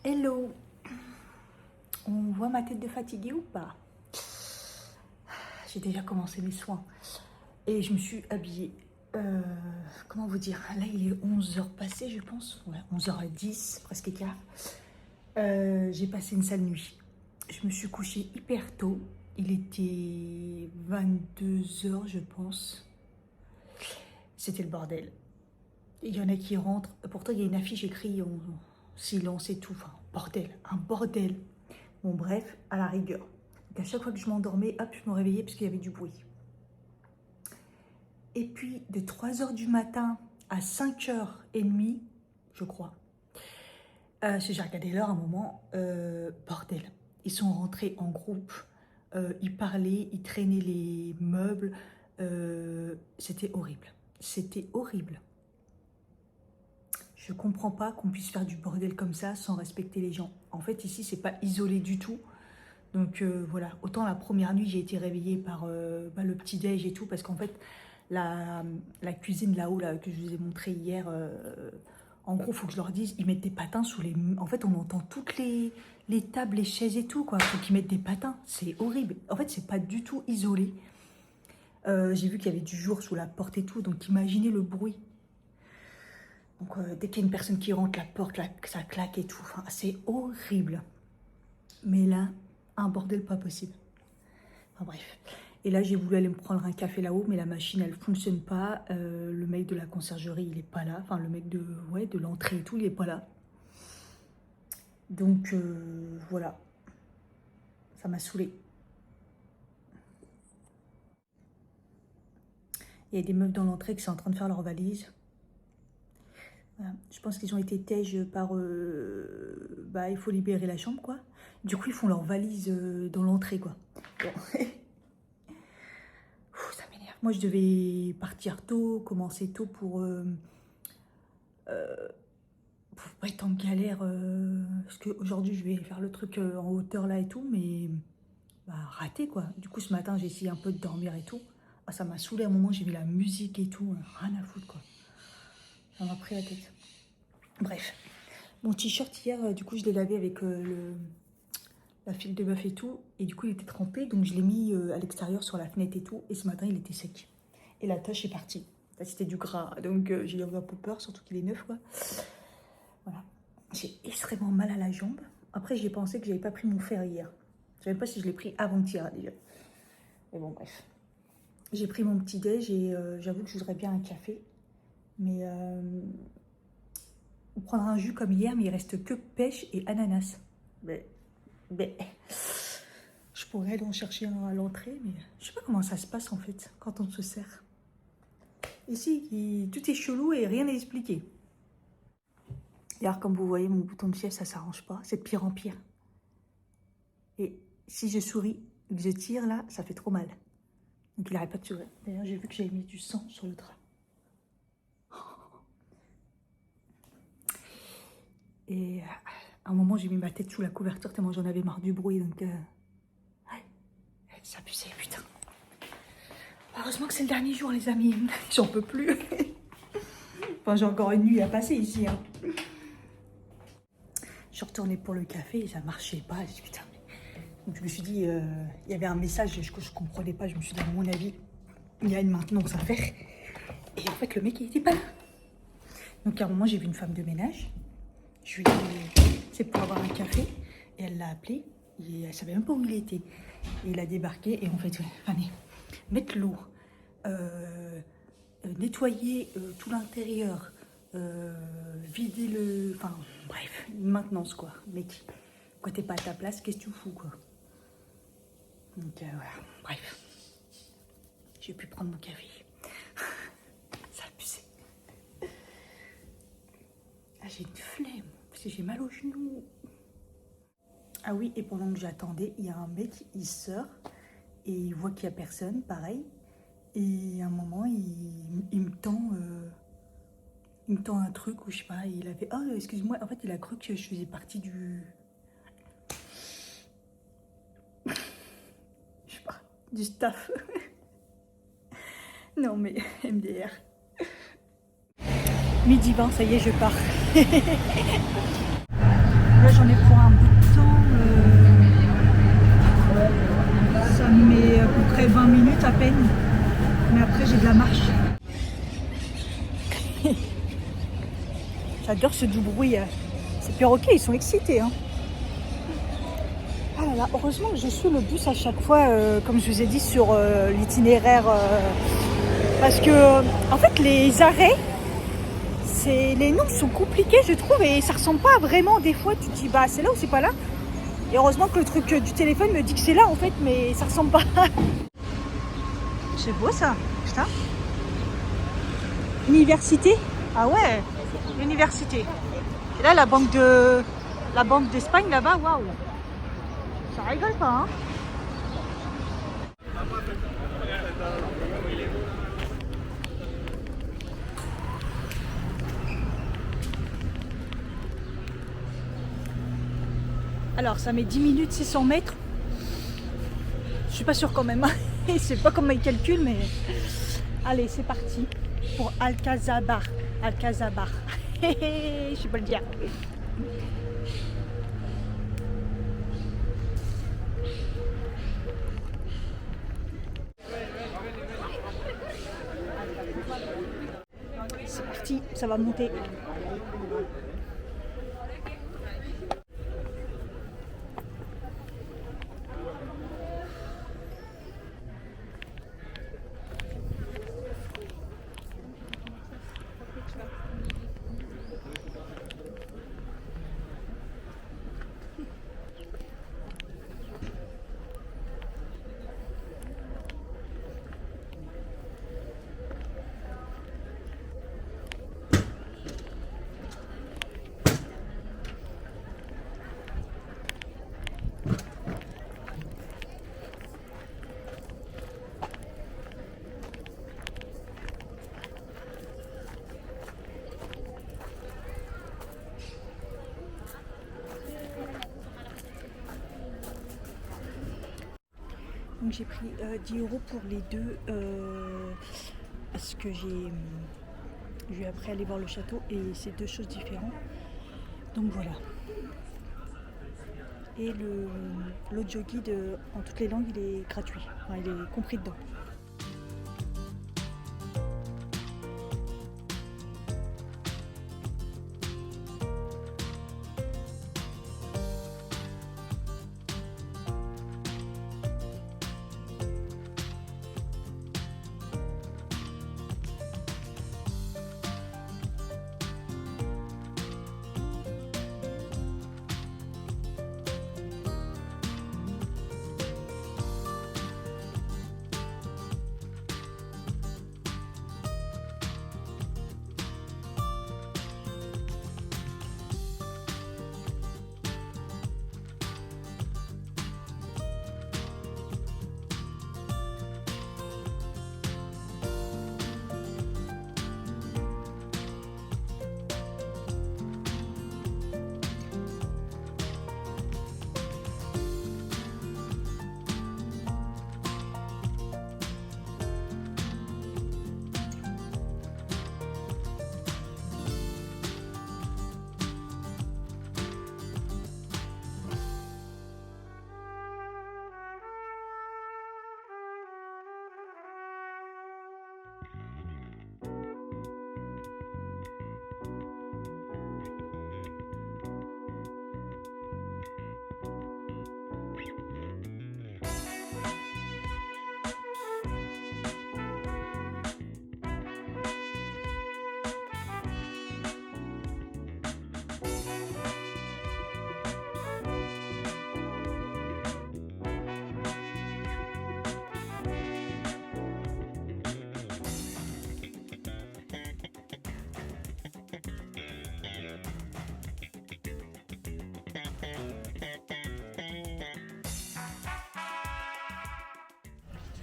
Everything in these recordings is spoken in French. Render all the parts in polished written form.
Hello, on voit ma tête de fatiguée ou pas? J'ai déjà commencé mes soins et je me suis habillée. Comment vous dire? Là, il est 11h passé, je pense. Ouais, 11h10, presque quart. J'ai passé une sale nuit. Je me suis couchée hyper tôt. Il était 22h, je pense. C'était le bordel. Il y en a qui rentrent. Pourtant, il y a une affiche écrite en silence et tout. Enfin, bordel, un bordel. Bon, bref, à la rigueur. Donc, à chaque fois que je m'endormais, hop, je me réveillais parce qu'il y avait du bruit. Et puis, de 3h du matin à 5h30, je crois, si j'ai regardé l'heure à un moment, bordel. Ils sont rentrés en groupe, ils parlaient, ils traînaient les meubles. C'était horrible. C'était horrible. Je comprends pas qu'on puisse faire du bordel comme ça sans respecter les gens. En fait, ici, c'est pas isolé du tout. Donc voilà, autant la première nuit, j'ai été réveillée par le petit-déj et tout, parce qu'en fait, la cuisine là-haut, là, que je vous ai montré hier, en gros, il faut que je leur dise, ils mettent des patins sous les... En fait, on entend toutes les tables, les chaises et tout, quoi. Il faut qu'ils mettent des patins, c'est horrible. En fait, c'est pas du tout isolé. J'ai vu qu'il y avait du jour sous la porte et tout, donc imaginez le bruit. Donc dès qu'il y a une personne qui rentre, la porte, là, ça claque et tout. Enfin, c'est horrible. Mais là, un bordel pas possible. Enfin bref. Et là, j'ai voulu aller me prendre un café là-haut, mais la machine, elle fonctionne pas. Le mec de la conciergerie, il est pas là. Enfin, le mec de l'entrée et tout, il est pas là. Donc, voilà. Ça m'a saoulée. Il y a des meufs dans l'entrée qui sont en train de faire leur valise. Voilà. Je pense qu'ils ont été tèges par... il faut libérer la chambre, quoi. Du coup, ils font leur valise dans l'entrée, quoi. Bon. Ça m'énerve. Moi, je devais partir tôt, commencer tôt pour pas être en galère. Parce qu'aujourd'hui, je vais faire le truc en hauteur, là, et tout, mais raté, quoi. Du coup, ce matin, j'ai essayé un peu de dormir et tout. Ah, ça m'a saoulé à un moment, j'ai mis la musique et tout. Rien à foutre, quoi. Ça m'a pris la tête. Bref. Mon t-shirt hier, du coup, je l'ai lavé avec la file de bœuf et tout. Et du coup, il était trempé. Donc, je l'ai mis à l'extérieur sur la fenêtre et tout. Et ce matin, il était sec. Et la tâche est partie. Là, c'était du gras. Donc, j'ai eu un peu peur, surtout qu'il est neuf, quoi. Voilà. J'ai extrêmement mal à la jambe. Après, j'ai pensé que j'avais pas pris mon fer hier. Je ne savais pas si je l'ai pris avant-hier, déjà. Mais bon, bref. J'ai pris mon petit déj et j'avoue que je voudrais bien un café. Mais... prendre un jus comme hier, mais il reste que pêche et ananas. Mais je pourrais aller en chercher un à l'entrée, mais je sais pas comment ça se passe en fait quand on se sert. Ici, tout est chelou et rien n'est expliqué. D'ailleurs, comme vous voyez, mon bouton de siège, ça s'arrange pas. C'est de pire en pire. Et si je souris et que je tire là, ça fait trop mal. Donc il n'arrête pas de sourire. D'ailleurs, j'ai vu que j'avais mis du sang sur le drap. Et à un moment, j'ai mis ma tête sous la couverture tellement j'en avais marre du bruit. Donc, ça puçait, putain. Heureusement que c'est le dernier jour, les amis. J'en peux plus. Enfin, j'ai encore une nuit à passer ici. Hein. Je suis retournée pour le café et ça marchait pas. Je me suis dit, putain. Donc, je me suis dit, il y avait un message que je comprenais pas. Je me suis dit, à mon avis, il y a une maintenance à faire. Et en fait, le mec, il était pas là. Donc, à un moment, j'ai vu une femme de ménage. Je lui ai dit, c'est pour avoir un café. Et elle l'a appelé. Et elle savait même pas où il était. Et il a débarqué. Et en fait, allez, mettre l'eau, nettoyer tout l'intérieur, vider le... Enfin, bref, une maintenance, quoi. Mec, quoi, t'es pas à ta place, qu'est-ce que tu fous, quoi. Donc, voilà, bref. J'ai pu prendre mon café. Ça a pucé. Ah, j'ai une flemme. Parce que j'ai mal au genou. Ah oui, et pendant que j'attendais, il y a un mec, il sort et il voit qu'il n'y a personne, pareil. Et à un moment, il me tend un truc, ou je sais pas, il avait... Oh, excuse-moi, en fait, il a cru que je faisais partie du... Je sais pas, du staff. Non, mais MDR. Midi 20, ça y est, je pars. Là j'en ai pour un bout de temps. Ça me met à peu près 20 minutes à peine. Mais après j'ai de la marche. J'adore ce doux bruit. Ces perroquets ils sont excités. Hein. Ah là là, heureusement que je suis le bus à chaque fois, comme je vous ai dit, sur l'itinéraire. Parce que en fait les arrêts, les noms sont compliqués je trouve et ça ressemble pas vraiment. Des fois tu te dis bah c'est là ou c'est pas là. Et heureusement que le truc du téléphone me dit que c'est là en fait, mais ça ressemble pas. C'est beau ça, putain. Université. Ah ouais, université. Et là la banque d'Espagne là-bas, waouh. Ça rigole pas hein. Alors ça met 10 minutes 600 mètres. Je suis pas sûre quand même. Je sais pas comment ils calculent mais... Allez c'est parti pour Alcazabar. Alcazabar. Je sais pas le dire. C'est parti, ça va monter. Donc j'ai pris 10 € pour les deux parce que je vais après aller voir le château et c'est deux choses différentes. Donc voilà. Et l'audio guide en toutes les langues il est gratuit, enfin, il est compris dedans.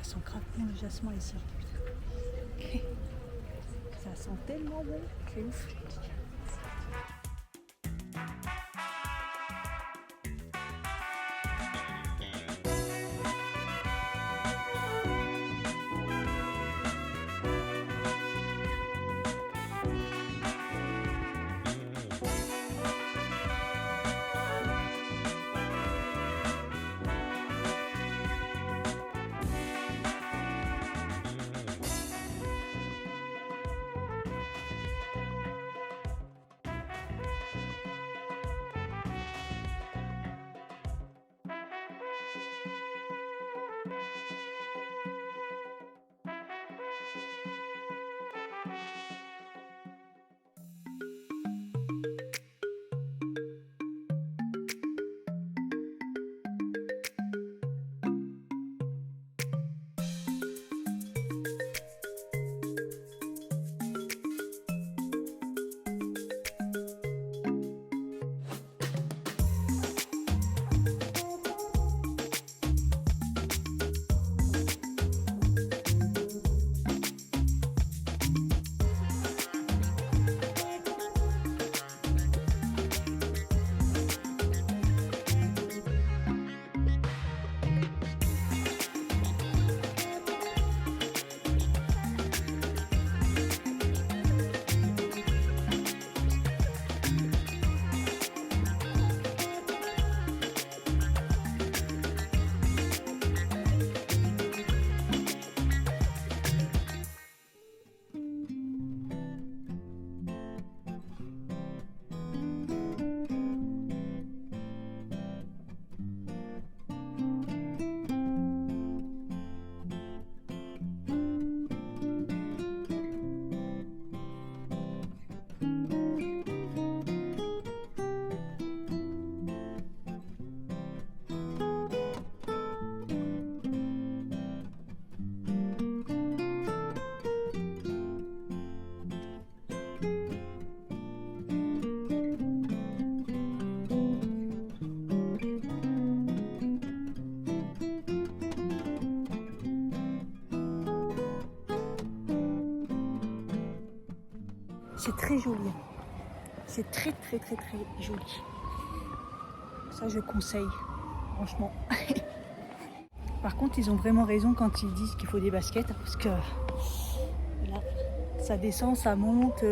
Ça sent grave bon le jasmin ici. Ça sent tellement bon, c'est ouf. C'est très joli. C'est très joli. Ça, je conseille, franchement. Par contre, ils ont vraiment raison quand ils disent qu'il faut des baskets, parce que là, ça descend, ça monte,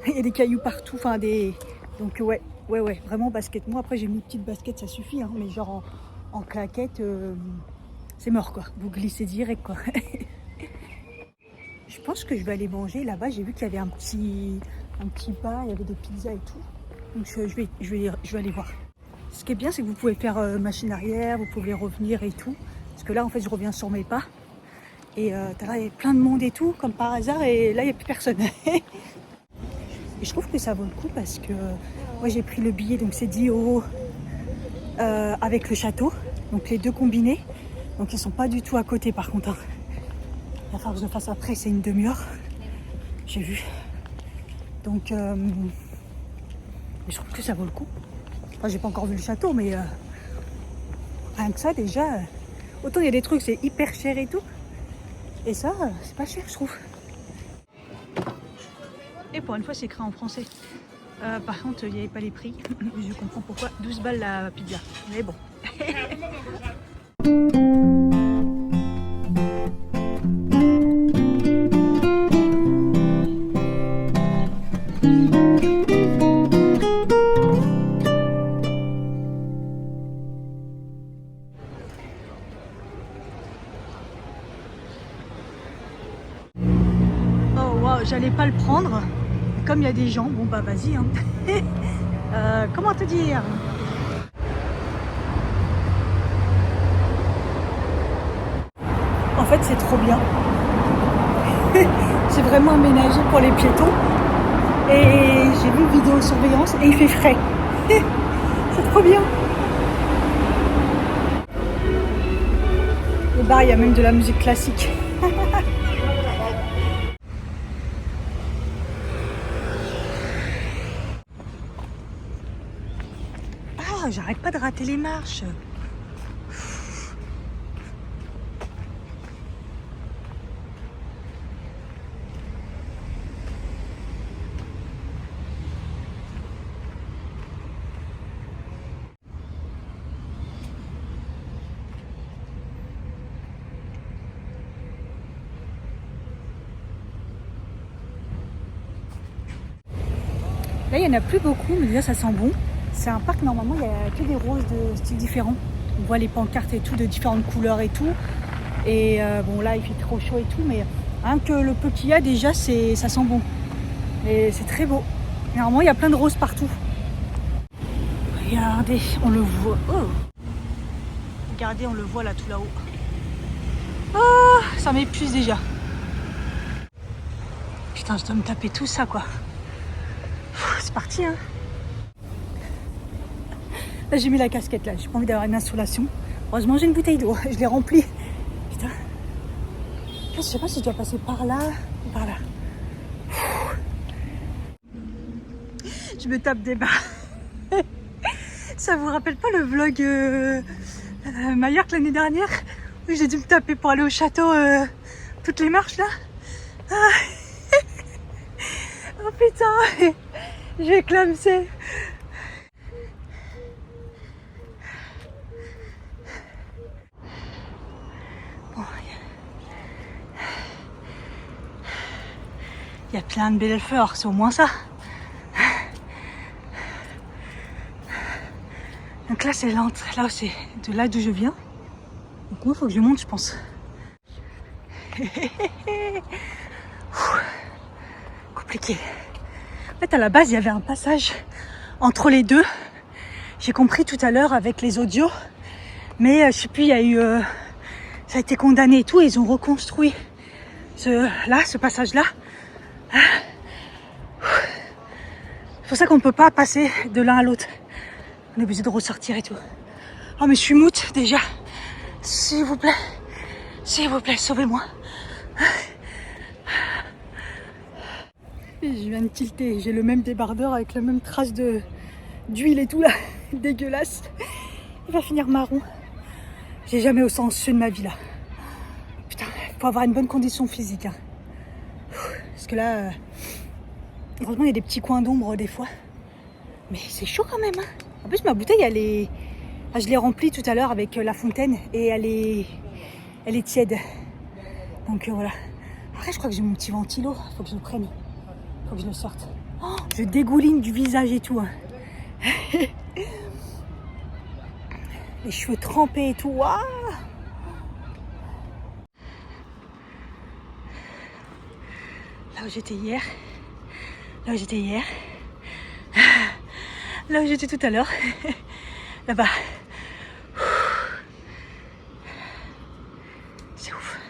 il y a des cailloux partout, enfin des... Donc ouais, vraiment basket. Moi après j'ai mis une petite basket, ça suffit, hein, mais genre en claquette, c'est mort quoi. Vous glissez direct quoi. Je pense que je vais aller manger là-bas. J'ai vu qu'il y avait un petit bar, il y avait des pizzas et tout. Donc je vais aller voir. Ce qui est bien, c'est que vous pouvez faire machine arrière, vous pouvez revenir et tout. Parce que là, en fait, je reviens sur mes pas. Et là, il y a plein de monde et tout, comme par hasard. Et là, il n'y a plus personne. Et je trouve que ça vaut le coup parce que moi, j'ai pris le billet, donc c'est 10 € avec le château. Donc les deux combinés. Donc ils sont pas du tout à côté par contre. Hein. Il va falloir que je le fasse après, c'est une demi-heure. J'ai vu. Donc je trouve que ça vaut le coup. Enfin, j'ai pas encore vu le château, mais rien que ça déjà. Autant il y a des trucs, c'est hyper cher et tout. Et ça, c'est pas cher, je trouve. Et pour une fois, c'est écrit en français. Par contre, il n'y avait pas les prix. Je comprends pourquoi. 12 balles la pizza. Mais bon. J'allais pas le prendre, comme il y a des gens, bon bah vas-y hein. Comment te dire, en fait c'est trop bien. C'est vraiment aménagé pour les piétons et j'ai vu vidéosurveillance et il fait frais. C'est trop bien. Au bar il y a même de la musique classique. J'arrête pas de rater les marches. Là, il n'y en a plus beaucoup, mais déjà, ça sent bon. C'est un parc, normalement, il n'y a que des roses de styles différents. On voit les pancartes et tout, de différentes couleurs et tout. Et bon, là, il fait trop chaud et tout, mais rien que le peu qu'il y a, déjà, ça sent bon. Et c'est très beau. Et normalement, il y a plein de roses partout. Regardez, on le voit. Oh. Regardez, on le voit là, tout là-haut. Oh, ça m'épuise déjà. Putain, je dois me taper tout ça, quoi. C'est parti, hein. Là, j'ai mis la casquette, là. J'ai pas envie d'avoir une insolation. Heureusement, j'ai une bouteille d'eau. Je l'ai remplie. Putain. Je sais pas si je dois passer par là ou par là. Je me tape des barres. Ça vous rappelle pas le vlog Majorque l'année dernière où j'ai dû me taper pour aller au château toutes les marches là? Oh putain, j'ai clamsé. Bon, il y a plein de belles fleurs, c'est au moins ça. Donc là c'est l'entrée, là c'est de là d'où je viens. Donc moi il faut que je monte je pense. Compliqué. En fait à la base il y avait un passage entre les deux. J'ai compris tout à l'heure avec les audios. Mais je sais plus, il y a eu... ça a été condamné et tout, et ils ont reconstruit ce passage-là. C'est pour ça qu'on ne peut pas passer de l'un à l'autre. On est obligé de ressortir et tout. Oh mais je suis moute déjà. S'il vous plaît, sauvez-moi. Et je viens de tilter, j'ai le même débardeur avec la même trace d'huile et tout là. Dégueulasse. Il va finir marron. J'ai jamais au sens de ma vie là. Putain, il faut avoir une bonne condition physique. Hein. Parce que là, Heureusement, il y a des petits coins d'ombre des fois. Mais c'est chaud quand même. Hein. En plus, ma bouteille, elle est... Ah, je l'ai remplie tout à l'heure avec la fontaine et elle est tiède. Donc voilà. Après, je crois que j'ai mon petit ventilo. Faut que je le prenne. Faut que je le sorte. Oh, je dégouline du visage et tout. Hein. Les cheveux trempés et tout. Waouh! Là où j'étais hier. Là où j'étais hier. Là où j'étais tout à l'heure. Là-bas. C'est ouf.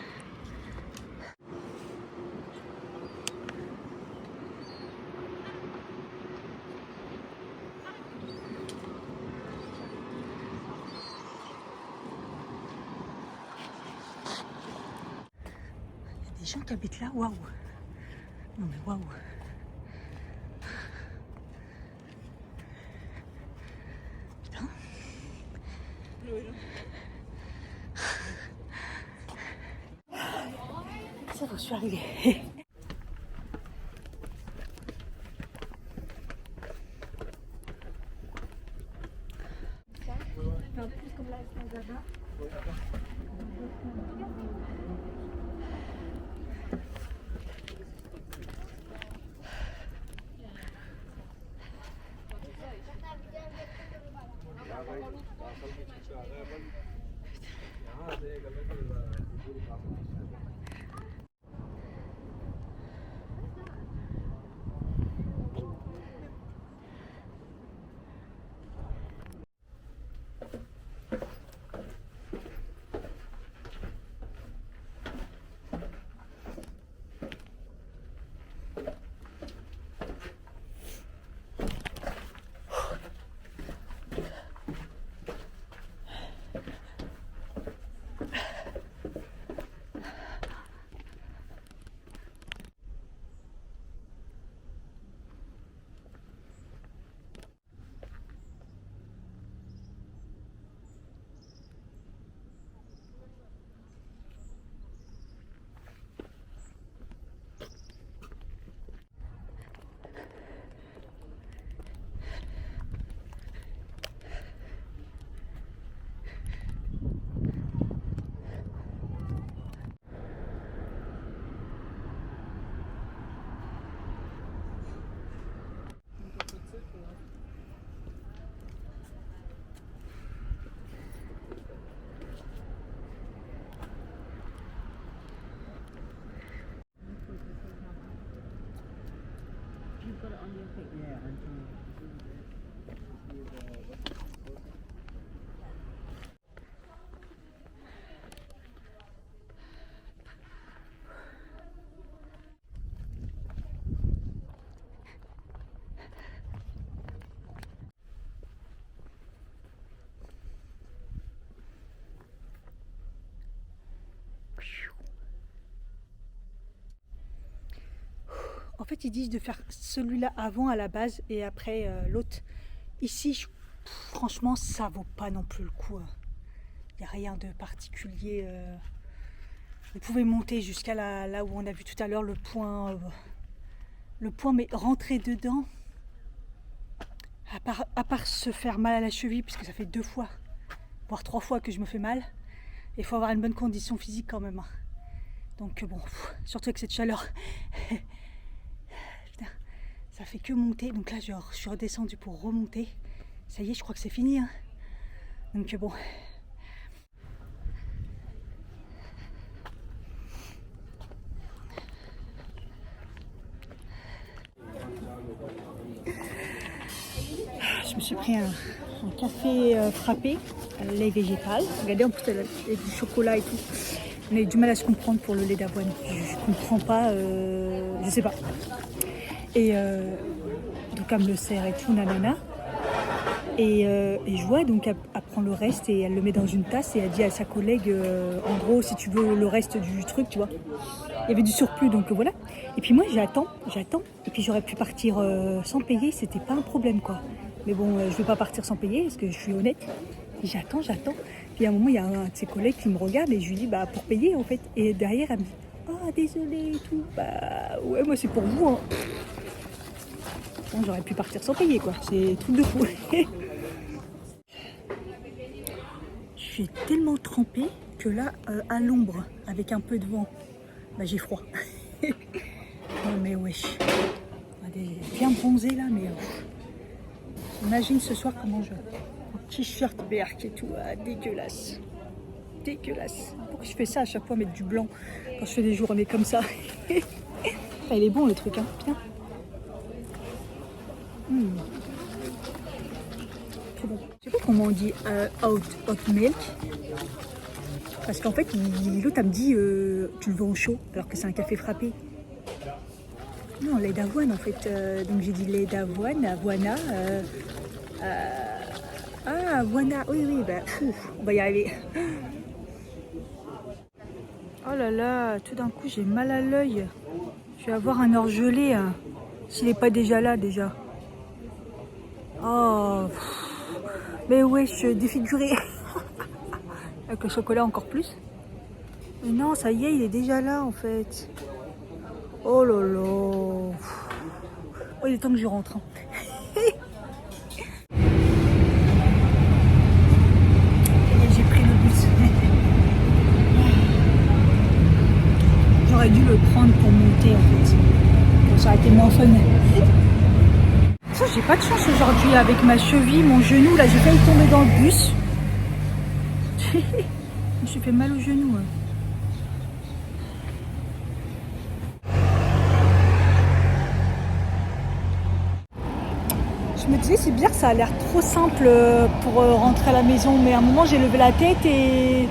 Il y a des gens qui habitent là. Waouh. Non mais waouh. Putain. Ça va, je suis arrivée. En fait, ils disent de faire celui-là avant à la base et après l'autre. Ici, franchement, ça vaut pas non plus le coup. Il n'y a rien de particulier. Vous pouvez monter jusqu'à là où on a vu tout à l'heure le point, mais rentrer dedans, à part se faire mal à la cheville, puisque ça fait 2 fois, voire 3 fois que je me fais mal. Il faut avoir une bonne condition physique quand même. Donc bon, surtout avec cette chaleur. Putain, ça fait que monter. Donc là, je suis redescendue pour remonter. Ça y est, je crois que c'est fini. Hein. Donc bon. Je me suis pris un café frappé, lait végétal. Regardez, en plus, il y a du chocolat et tout. On a eu du mal à se comprendre pour le lait d'avoine. Je comprends pas, je sais pas. Et donc elle me le sert et tout, nanana. Et je vois, donc elle prend le reste et elle le met dans une tasse et elle dit à sa collègue, en gros, si tu veux le reste du truc, tu vois. Il y avait du surplus, donc voilà. Et puis moi, j'attends. Et puis j'aurais pu partir sans payer, c'était pas un problème, quoi. Mais bon, je vais pas partir sans payer, parce que je suis honnête. Et j'attends. Puis à un moment, il y a un de ses collègues qui me regarde et je lui dis, bah, pour payer, en fait. Et derrière, elle me dit, oh, désolé et tout. Bah, ouais, moi, c'est pour vous, hein. Bon, j'aurais pu partir sans payer, quoi. C'est truc de fou. Je suis tellement trempée que là, à l'ombre, avec un peu de vent, bah, j'ai froid. Non mais wesh. Bien bronzé là, mais imagine ce soir comment je... En t-shirt Berk et tout, dégueulasse. Dégueulasse. Pourquoi je fais ça à chaque fois, mettre du blanc quand je fais des journées comme ça? Il est bon le truc, hein. Bien. C'est bon. Je sais pas comment on dit hot milk. Parce qu'en fait, l'autre elle me dit tu le veux en chaud, alors que c'est un café frappé. Non, lait d'avoine en fait. Donc j'ai dit lait d'avoine, avoine. Avoine. Oui, oui, bah, on va y arriver. Oh là là, tout d'un coup j'ai mal à l'œil. Je vais avoir un orgelé, hein, s'il n'est pas déjà là déjà. Oh, mais wesh, défiguré. Avec le chocolat encore plus. Mais non, ça y est, il est déjà là en fait. Oh là là. Oh, il est temps que je rentre. Hein. J'ai pris le bus. J'aurais dû le prendre pour monter en fait. Bon, ça aurait été moins fun. Ça, j'ai pas de chance aujourd'hui avec ma cheville, mon genou. Là, j'ai failli tomber dans le bus. Je me suis fait mal au genou. Hein. Je me disais, c'est bizarre, ça a l'air trop simple pour rentrer à la maison. Mais à un moment, j'ai levé la tête et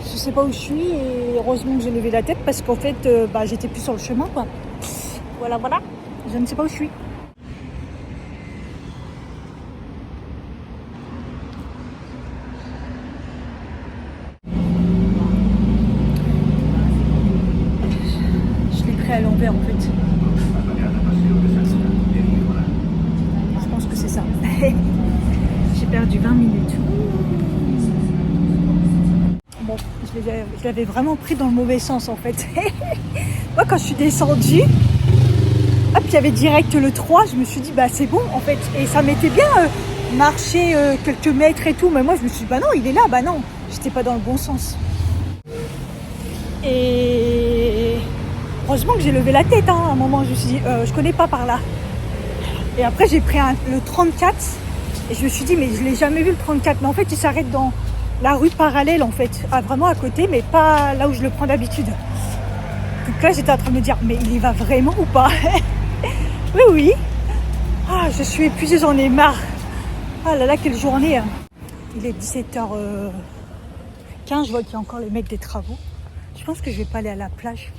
je sais pas où je suis. Et heureusement que j'ai levé la tête parce qu'en fait, j'étais plus sur le chemin, quoi. Voilà, voilà. Je ne sais pas où je suis. Je l'ai pris à l'envers, en fait. Je pense que c'est ça. J'ai perdu 20 minutes. Bon, je l'avais vraiment pris dans le mauvais sens en fait. Moi quand je suis descendue, hop, il y avait direct le 3, je me suis dit bah c'est bon en fait. Et ça m'était bien marcher quelques mètres et tout, mais moi je me suis dit bah non, il est là, bah non, j'étais pas dans le bon sens. Et heureusement que j'ai levé la tête, hein, à un moment je me suis dit je connais pas par là. Et après j'ai pris le 34 et je me suis dit mais je l'ai jamais vu le 34, mais en fait il s'arrête dans la rue parallèle en fait, vraiment à côté, mais pas là où je le prends d'habitude. Donc là j'étais en train de me dire mais il y va vraiment ou pas? Oui, oui. Ah, je suis épuisée, j'en ai marre. Ah là là, quelle journée. Hein. Il est 17h15, je vois qu'il y a encore les mecs des travaux. Je pense que je vais pas aller à la plage.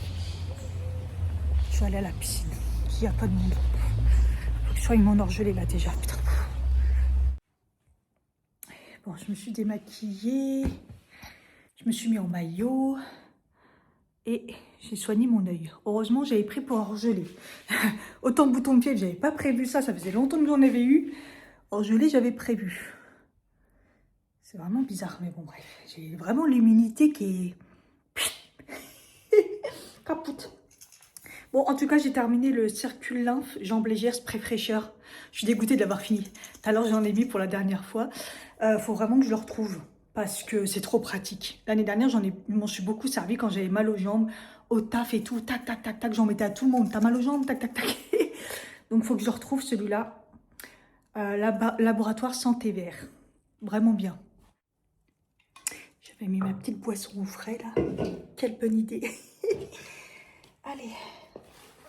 Je vais aller à la piscine, s'il n'y a pas de monde. Faut que je sois mon orgelé là déjà, putain. Bon, je me suis démaquillée. Je me suis mis en maillot. Et j'ai soigné mon œil. Heureusement, j'avais pris pour orgeler. Autant de boutons de pied, j'avais pas prévu ça. Ça faisait longtemps que j'en avais eu. Orgeler, j'avais prévu. C'est vraiment bizarre, mais bon, bref. J'ai vraiment l'immunité qui est... capoute. Bon, en tout cas, j'ai terminé le circule lymphe, jambes légères, spray fraîcheur. Je suis dégoûtée de l'avoir fini. Tout à l'heure, j'en ai mis pour la dernière fois. Faut vraiment que je le retrouve. Parce que c'est trop pratique. L'année dernière, je m'en suis beaucoup servi quand j'avais mal aux jambes, au taf et tout. Tac, tac, tac, tac, j'en mettais à tout le monde. T'as mal aux jambes, tac, tac, tac. Donc, il faut que je le retrouve, celui-là. Laboratoire Santé Vert. Vraiment bien. J'avais mis ma petite boisson au frais, là. Quelle bonne idée. Allez,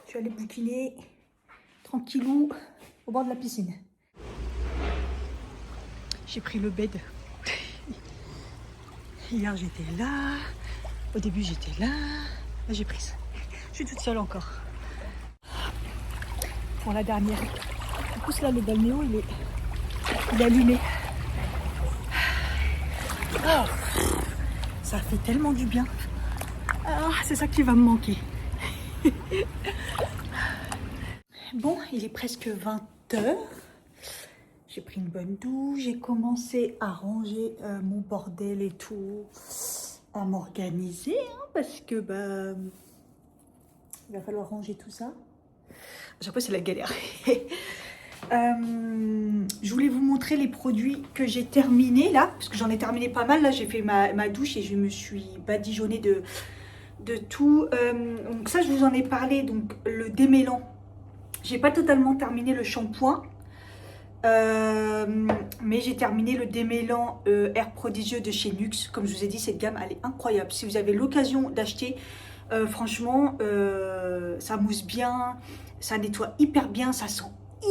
je vais aller bouquiner tranquillou au bord de la piscine. J'ai pris le bed. Hier, j'étais là. Au début, j'étais là. Là, j'ai pris ça. Je suis toute seule encore. Pour la dernière. En plus, là, le balnéo, il est allumé. Oh, ça fait tellement du bien. Ah, c'est ça qui va me manquer. Bon, il est presque 20h. J'ai pris une bonne douche, j'ai commencé à ranger mon bordel et tout, à m'organiser, hein, parce que il va falloir ranger tout ça. À chaque fois, c'est la galère. Je voulais vous montrer les produits que j'ai terminés là, parce que j'en ai terminé pas mal. Là, j'ai fait ma douche et je me suis badigeonnée de tout. Donc ça, je vous en ai parlé. Donc le démêlant, j'ai pas totalement terminé le shampoing. Mais j'ai terminé le démêlant Air Prodigieux de chez Nuxe. Comme je vous ai dit, cette gamme, elle est incroyable. Si vous avez l'occasion d'acheter, franchement, ça mousse bien, ça nettoie hyper bien, ça sent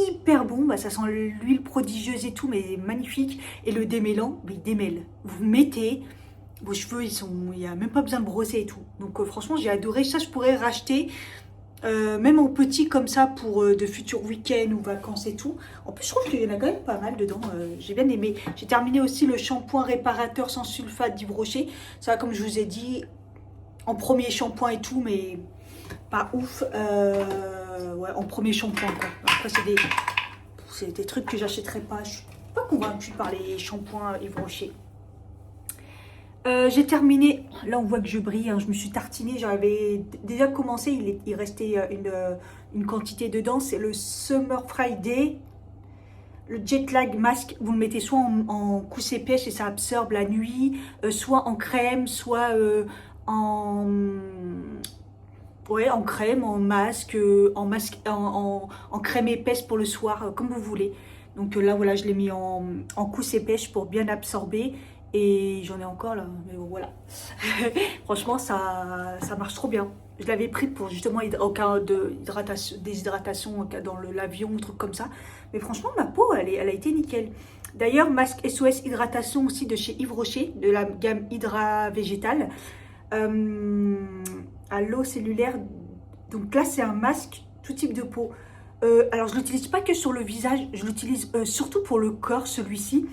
hyper bon. Bah, ça sent l'huile prodigieuse et tout, mais magnifique. Et le démêlant, bah, il démêle. Vous mettez, vos cheveux, il n'y a même pas besoin de brosser et tout. Donc franchement, j'ai adoré. Ça, je pourrais racheter. Même en petit comme ça pour de futurs week-ends ou vacances et tout. En plus, je trouve qu'il y en a quand même pas mal dedans. J'ai bien aimé. J'ai terminé aussi le shampoing réparateur sans sulfate d'Yves Rocher. Ça, comme je vous ai dit, en premier shampoing et tout, mais pas ouf. Ouais, en premier shampoing, quoi. Après, c'est des trucs que j'achèterais pas. Je suis pas convaincue par les shampoings Yves Rocher. J'ai terminé, là on voit que je brille, hein, je me suis tartinée, j'avais déjà commencé, il restait une quantité dedans, c'est le Summer Friday, le Jet Lag Mask, vous le mettez soit en couche épaisse et ça absorbe la nuit, soit en crème, soit ouais, en crème, en masque, en crème épaisse pour le soir, comme vous voulez. Donc là voilà, je l'ai mis en couche épaisse pour bien absorber. Et j'en ai encore là, mais bon, voilà. Franchement, ça marche trop bien. Je l'avais pris pour justement au cas de déshydratation dans l'avion, un truc comme ça. Mais franchement, ma peau, elle a été nickel. D'ailleurs, masque SOS Hydratation aussi de chez Yves Rocher, de la gamme Hydra Végétale. À l'eau cellulaire. Donc là, c'est un masque tout type de peau. Alors, je ne l'utilise pas que sur le visage, je l'utilise surtout pour le corps, celui-ci.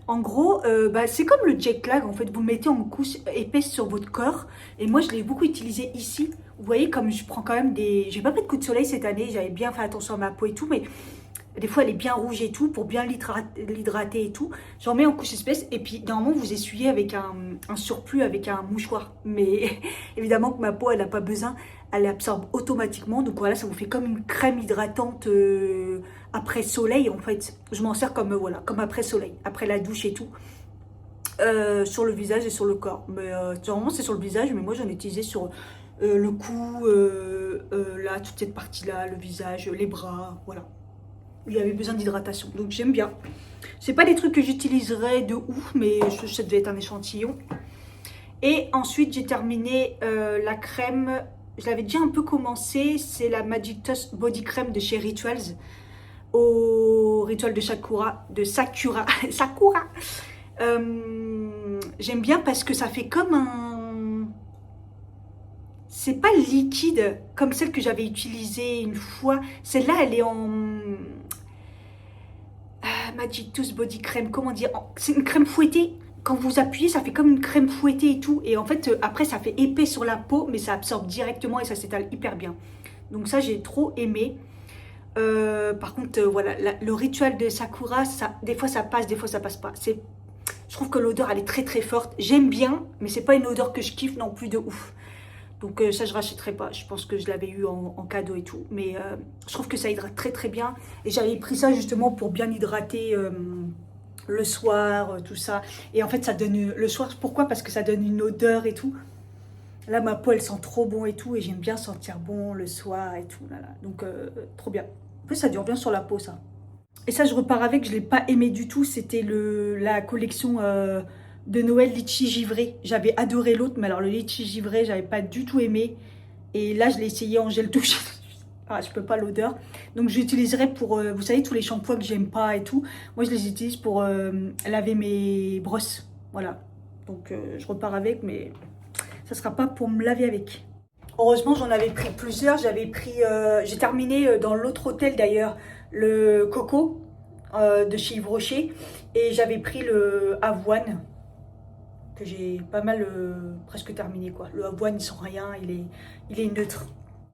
En gros, c'est comme le jet lag, en fait, vous le mettez en couche épaisse sur votre corps. Et moi, je l'ai beaucoup utilisé ici. Vous voyez, comme je prends quand même j'ai pas pris de coup de soleil cette année, j'avais bien fait attention à ma peau et tout, mais des fois, elle est bien rouge et tout, pour bien l'hydrater et tout. J'en mets en couche épaisse, et puis, normalement, vous essuyez avec un surplus, avec un mouchoir. Mais évidemment que ma peau, elle n'a pas besoin, elle absorbe automatiquement. Donc voilà, ça vous fait comme une crème hydratante après soleil en fait. Je m'en sers comme voilà, comme après soleil, après la douche et tout, sur le visage et sur le corps. Mais normalement c'est sur le visage, mais moi j'en ai utilisé sur le cou, là toute cette partie là, le visage, les bras, voilà. Il y avait besoin d'hydratation, donc j'aime bien. C'est pas des trucs que j'utiliserais de ouf, mais ça devait être un échantillon. Et ensuite j'ai terminé la crème. Je l'avais déjà un peu commencé, c'est la Magic Touch Body Cream de chez Rituals, au rituel de Sakura, Sakura. J'aime bien parce que ça fait comme un... C'est pas liquide comme celle que j'avais utilisée une fois. Celle-là, elle est en... Magic Touch Body Cream, comment dire? C'est une crème fouettée. Quand vous appuyez, ça fait comme une crème fouettée et tout. Et en fait, après, ça fait épais sur la peau, mais ça absorbe directement et ça s'étale hyper bien. Donc ça, j'ai trop aimé. Par contre, voilà, le rituel de Sakura, des fois ça passe, des fois ça passe pas. Je trouve que l'odeur, elle est très très forte. J'aime bien, mais c'est pas une odeur que je kiffe non plus de ouf. Donc ça, je rachèterai pas. Je pense que je l'avais eu en cadeau et tout. Mais je trouve que ça hydrate très très bien. Et j'avais pris ça justement pour bien hydrater... le soir, tout ça. Et en fait, ça donne... Le soir, pourquoi? Parce que ça donne une odeur et tout. Là, ma peau, elle sent trop bon et tout. Et j'aime bien sentir bon le soir et tout. Là. Donc, trop bien. En plus, ça dure bien sur la peau, ça. Et ça, je repars avec. Je ne l'ai pas aimé du tout. C'était la collection de Noël litchi givré. J'avais adoré l'autre. Mais alors, le litchi givré, j'avais pas du tout aimé. Et là, je l'ai essayé en gel douche. Ah, je peux pas l'odeur. Donc j'utiliserai pour, vous savez, tous les shampoings que j'aime pas et tout. Moi, je les utilise pour laver mes brosses. Voilà. Donc je repars avec, mais ça sera pas pour me laver avec. Heureusement, j'en avais pris plusieurs. J'avais pris, j'ai terminé dans l'autre hôtel d'ailleurs, le Coco de chez Yves Rocher. Et j'avais pris le Avoine, que j'ai pas mal presque terminé, quoi. Le Avoine, il sent rien, il est neutre.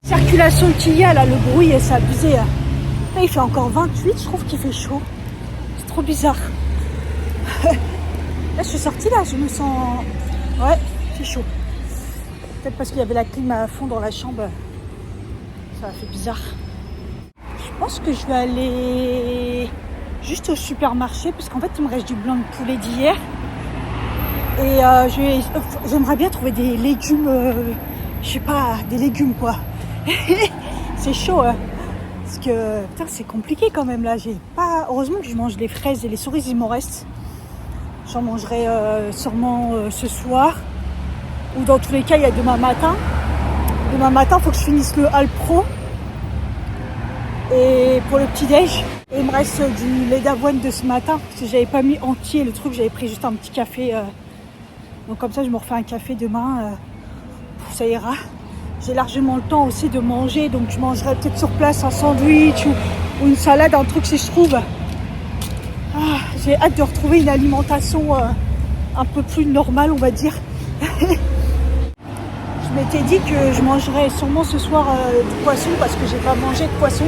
Circulation qu'il y a là, le bruit, c'est abusé. Là, il fait encore 28, je trouve qu'il fait chaud. C'est trop bizarre. Là, je suis sortie là, je me sens... Ouais, c'est chaud. Peut-être parce qu'il y avait la clim à fond dans la chambre. Ça a fait bizarre. Je pense que je vais aller juste au supermarché parce qu'en fait il me reste du blanc de poulet d'hier et j'aimerais bien trouver des légumes, je sais pas, des légumes quoi. C'est chaud hein, parce que putain c'est compliqué quand même là. J'ai pas, heureusement que je mange des fraises et les cerises il m'en reste. J'en mangerai sûrement ce soir ou dans tous les cas il y a demain matin. Demain matin il faut que je finisse le Alpro. Et pour le petit-déj, il me reste du lait d'avoine de ce matin, parce que j'avais pas mis entier le truc, j'avais pris juste un petit café. Donc comme ça, je me refais un café demain, ça ira. J'ai largement le temps aussi de manger, donc je mangerai peut-être sur place un sandwich ou une salade, un truc si je trouve. Ah, j'ai hâte de retrouver une alimentation un peu plus normale, on va dire. Je m'étais dit que je mangerais sûrement ce soir du poisson parce que j'ai pas mangé de poisson.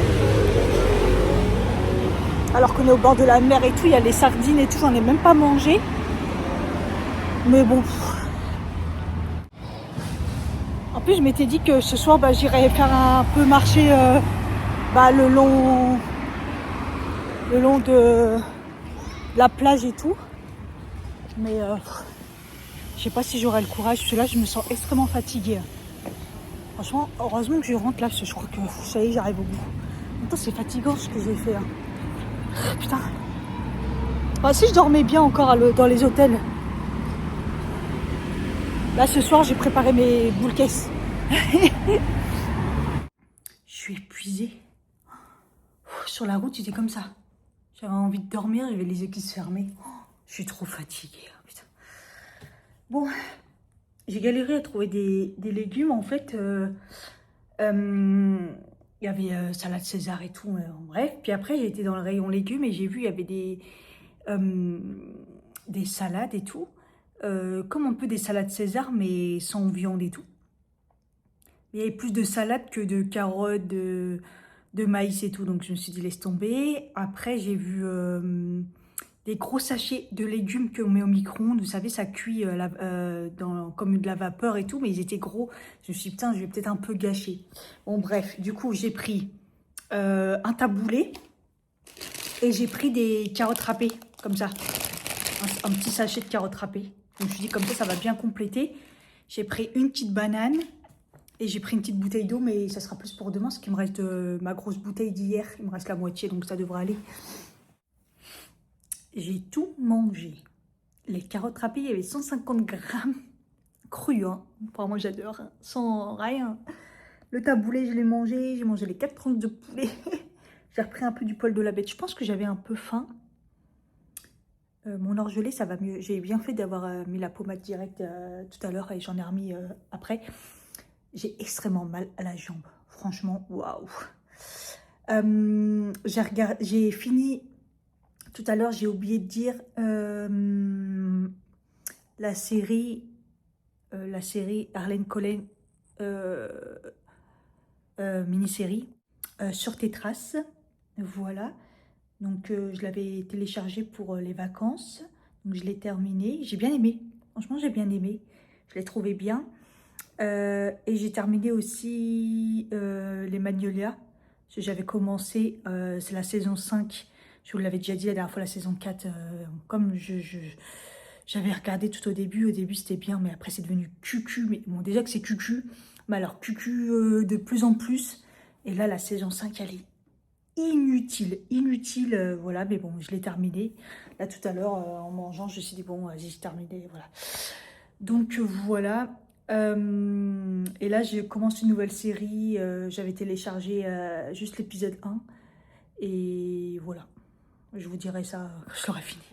Alors qu'on est au bord de la mer et tout, il y a les sardines et tout, j'en ai même pas mangé. Mais bon. En plus, je m'étais dit que ce soir, j'irais faire un peu marcher le long de la plage et tout. Mais je sais pas si j'aurai le courage, parce que là, je me sens extrêmement fatiguée. Franchement, heureusement que je rentre là, parce que je crois que ça y est, j'arrive au bout. En même temps, c'est fatigant ce que j'ai fait. Hein. Putain. Si je dormais bien encore dans les hôtels. Là, ce soir, j'ai préparé mes boules caisses. Je suis épuisée. Sur la route, j'étais comme ça. J'avais envie de dormir, j'avais les yeux qui se fermaient. Je suis trop fatiguée. Putain. Bon, j'ai galéré à trouver des légumes. En fait, il y avait salade César et tout. Bref, puis après, j'ai été dans le rayon légumes et j'ai vu il y avait des salades et tout. Comme un peu des salades César, mais sans viande et tout. Il y avait plus de salade que de carottes, de maïs et tout. Donc, je me suis dit, laisse tomber. Après, j'ai vu des gros sachets de légumes qu'on met au micro-ondes. Vous savez, ça cuit comme de la vapeur et tout. Mais ils étaient gros. Je me suis dit, putain, je vais peut-être un peu gâcher. Bon, bref. Du coup, j'ai pris un taboulé. Et j'ai pris des carottes râpées, comme ça. Un petit sachet de carottes râpées. Je me suis dit, comme ça va bien compléter. J'ai pris une petite banane. Et j'ai pris une petite bouteille d'eau, mais ça sera plus pour demain, parce qu'il me reste ma grosse bouteille d'hier. Il me reste la moitié, donc ça devrait aller. J'ai tout mangé. Les carottes râpées, il y avait 150 grammes crues. Hein. Enfin, moi, j'adore. Hein. Sans rien. Le taboulé, je l'ai mangé. J'ai mangé les 4 tranches de poulet. J'ai repris un peu du poil de la bête. Je pense que j'avais un peu faim. Mon orgelé, ça va mieux. J'ai bien fait d'avoir mis la pommade directe tout à l'heure et j'en ai remis après. J'ai extrêmement mal à la jambe. Franchement, waouh. J'ai fini, tout à l'heure, j'ai oublié de dire, la série Harlan Coben, mini-série, Sur tes traces. Voilà. Donc, je l'avais téléchargée pour les vacances. Donc, je l'ai terminée. J'ai bien aimé. Franchement, j'ai bien aimé. Je l'ai trouvé bien. Et j'ai terminé aussi les Magnolias. J'avais commencé, c'est la saison 5. Je vous l'avais déjà dit la dernière fois, la saison 4. Comme j'avais regardé tout au début c'était bien, mais après c'est devenu cucu. Mais bon, déjà que c'est cucu, mais alors cucu de plus en plus. Et là, la saison 5, elle est inutile, voilà. Mais bon, je l'ai terminé. Là, tout à l'heure, en mangeant, je me suis dit, bon, vas-y, j'ai terminé, voilà. Donc, voilà. Et là, je commence une nouvelle série. J'avais téléchargé juste l'épisode 1. Et voilà. Je vous dirai ça quand je l'aurai fini.